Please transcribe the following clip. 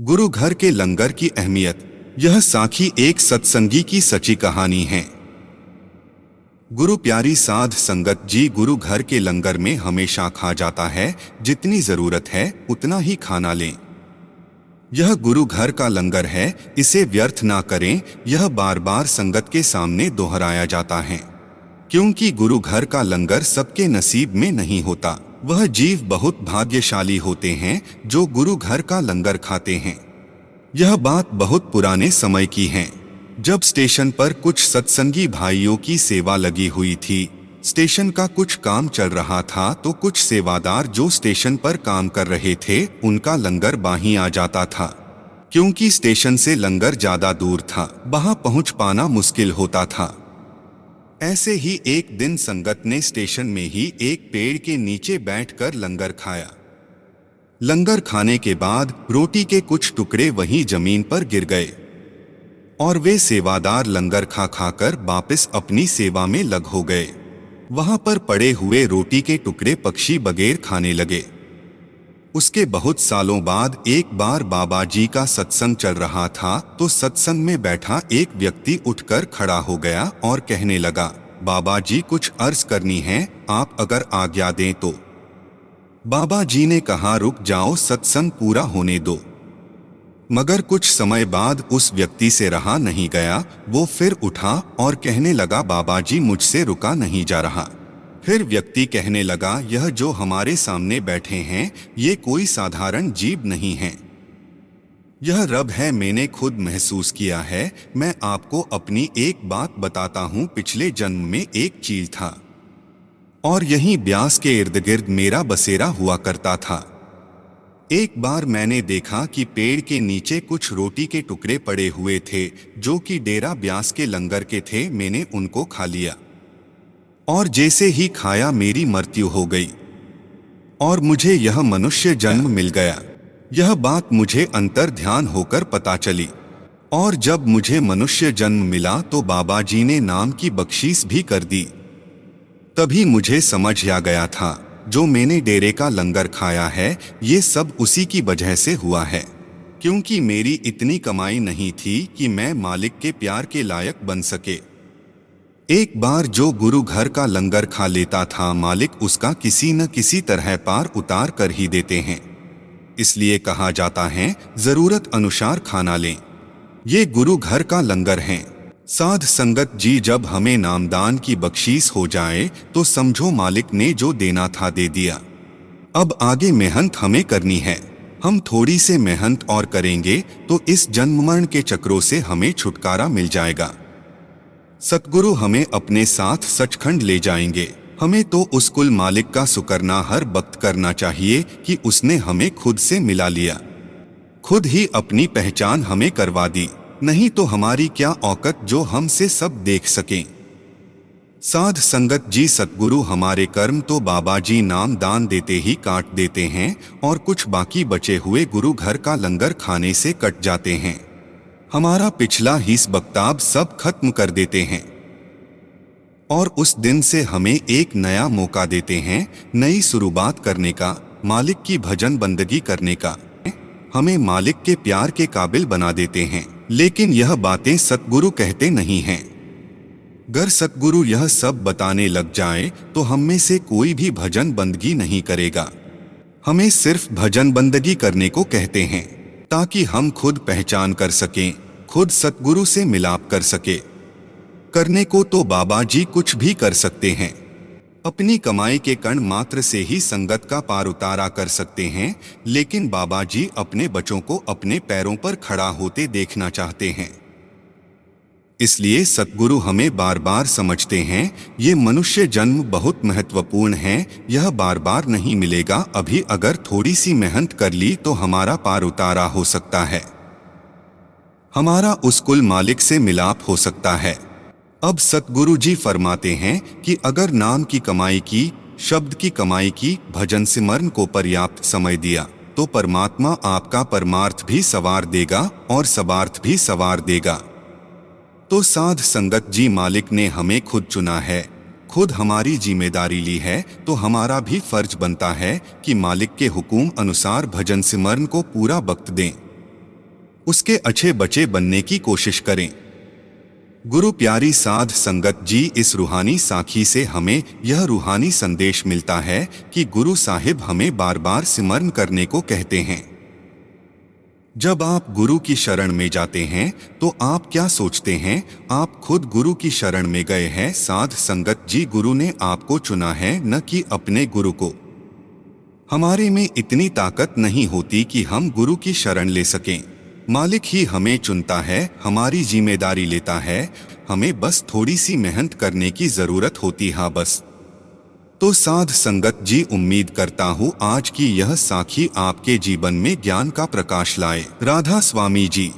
गुरु घर के लंगर की अहमियत। यह साखी एक सत्संगी की सच्ची कहानी है। गुरु प्यारी साध संगत जी, गुरु घर के लंगर में हमेशा खा जाता है, जितनी जरूरत है उतना ही खाना लें। यह गुरु घर का लंगर है, इसे व्यर्थ ना करें। यह बार बार संगत के सामने दोहराया जाता है, क्योंकि गुरु घर का लंगर सबके नसीब में नहीं होता। वह जीव बहुत भाग्यशाली होते हैं जो गुरु घर का लंगर खाते हैं। यह बात बहुत पुराने समय की है, जब स्टेशन पर कुछ सत्संगी भाइयों की सेवा लगी हुई थी। स्टेशन का कुछ काम चल रहा था तो कुछ सेवादार जो स्टेशन पर काम कर रहे थे, उनका लंगर बाहीं आ जाता था। क्योंकि स्टेशन से लंगर ज्यादा दूर था, वहां पहुंच पाना मुश्किल होता था। ऐसे ही एक दिन संगत ने स्टेशन में ही एक पेड़ के नीचे बैठकर लंगर खाया। लंगर खाने के बाद रोटी के कुछ टुकड़े वहीं जमीन पर गिर गए और वे सेवादार लंगर खा खाकर वापस अपनी सेवा में लग हो गए। वहां पर पड़े हुए रोटी के टुकड़े पक्षी बगैर खाने लगे। उसके बहुत सालों बाद एक बार बाबा जी का सत्संग चल रहा था तो सत्संग में बैठा एक व्यक्ति उठकर खड़ा हो गया और कहने लगा, बाबा जी कुछ अर्ज करनी है, आप अगर आज्ञा दें तो। बाबा जी ने कहा, रुक जाओ, सत्संग पूरा होने दो। मगर कुछ समय बाद उस व्यक्ति से रहा नहीं गया। वो फिर उठा और कहने लगा, बाबा जी मुझसे रुका नहीं जा रहा। फिर व्यक्ति कहने लगा, यह जो हमारे सामने बैठे हैं ये कोई साधारण जीव नहीं है, यह रब है। मैंने खुद महसूस किया है। मैं आपको अपनी एक बात बताता हूँ। पिछले जन्म में एक चील था और यहीं ब्यास के इर्द गिर्द मेरा बसेरा हुआ करता था। एक बार मैंने देखा कि पेड़ के नीचे कुछ रोटी के टुकड़े पड़े हुए थे जो कि डेरा ब्यास के लंगर के थे। मैंने उनको खा लिया और जैसे ही खाया मेरी मृत्यु हो गई और मुझे यह मनुष्य जन्म मिल गया। यह बात मुझे अंतर ध्यान होकर पता चली और जब मुझे मनुष्य जन्म मिला तो बाबा जी ने नाम की बख्शीश भी कर दी। तभी मुझे समझ आ गया था, जो मैंने डेरे का लंगर खाया है ये सब उसी की वजह से हुआ है। क्योंकि मेरी इतनी कमाई नहीं थी कि मैं मालिक के प्यार के लायक बन सके। एक बार जो गुरु घर का लंगर खा लेता था, मालिक उसका किसी न किसी तरह पार उतार कर ही देते हैं। इसलिए कहा जाता है, जरूरत अनुसार खाना लें। ये गुरु घर का लंगर है। साध संगत जी, जब हमें नामदान की बख्शीश हो जाए तो समझो मालिक ने जो देना था दे दिया। अब आगे मेहनत हमें करनी है। हम थोड़ी से मेहनत और करेंगे तो इस जन्म मरण के चक्रों से हमें छुटकारा मिल जाएगा। सतगुरु हमें अपने साथ सचखंड ले जाएंगे। हमें तो उस कुल मालिक का शुकराना हर वक्त करना चाहिए कि उसने हमें खुद से मिला लिया, खुद ही अपनी पहचान हमें करवा दी। नहीं तो हमारी क्या औकात जो हमसे सब देख सकें। साध संगत जी, सतगुरु हमारे कर्म तो बाबा जी नाम दान देते ही काट देते हैं और कुछ बाकी बचे हुए गुरु घर का लंगर खाने से कट जाते हैं। हमारा पिछला हिस बख्ताब सब खत्म कर देते हैं और उस दिन से हमें एक नया मौका देते हैं, नई शुरुआत करने का, मालिक की भजन बंदगी करने का। हमें मालिक के प्यार के काबिल बना देते हैं। लेकिन यह बातें सतगुरु कहते नहीं हैं। अगर सतगुरु यह सब बताने लग जाए तो हम में से कोई भी भजन बंदगी नहीं करेगा। हमें सिर्फ भजन बंदगी करने को कहते हैं ताकि हम खुद पहचान कर सकें, खुद सतगुरु से मिलाप कर सके। करने को तो बाबा जी कुछ भी कर सकते हैं। अपनी कमाई के कण मात्र से ही संगत का पार उतारा कर सकते हैं, लेकिन बाबा जी अपने बच्चों को अपने पैरों पर खड़ा होते देखना चाहते हैं। इसलिए सतगुरु हमें बार बार समझते हैं, ये मनुष्य जन्म बहुत महत्वपूर्ण है, यह बार बार नहीं मिलेगा। अभी अगर थोड़ी सी मेहनत कर ली तो हमारा पार उतारा हो सकता है, हमारा उस कुल मालिक से मिलाप हो सकता है। अब सतगुरु जी फरमाते हैं कि अगर नाम की कमाई की, शब्द की कमाई की, भजन सिमरन को पर्याप्त समय दिया तो परमात्मा आपका परमार्थ भी सवार देगा और सबार्थ भी सवार देगा। तो साध संगत जी, मालिक ने हमें खुद चुना है, खुद हमारी जिम्मेदारी ली है, तो हमारा भी फर्ज बनता है कि मालिक के हुक्म अनुसार भजन सिमरन को पूरा वक्त दें। उसके अच्छे बच्चे बनने की कोशिश करें। गुरु प्यारी साध संगत जी, इस रूहानी साखी से हमें यह रूहानी संदेश मिलता है कि गुरु साहिब हमें बार बार सिमरन करने को कहते हैं। जब आप गुरु की शरण में जाते हैं तो आप क्या सोचते हैं? आप खुद गुरु की शरण में गए हैं। साध संगत जी, गुरु ने आपको चुना है, न कि अपने गुरु को। हमारे में इतनी ताकत नहीं होती कि हम गुरु की शरण ले सकें। मालिक ही हमें चुनता है, हमारी जिम्मेदारी लेता है, हमें बस थोड़ी सी मेहनत करने की जरूरत होती है बस। तो साध संगत जी, उम्मीद करता हूँ आज की यह साखी आपके जीवन में ज्ञान का प्रकाश लाए। राधा स्वामी जी।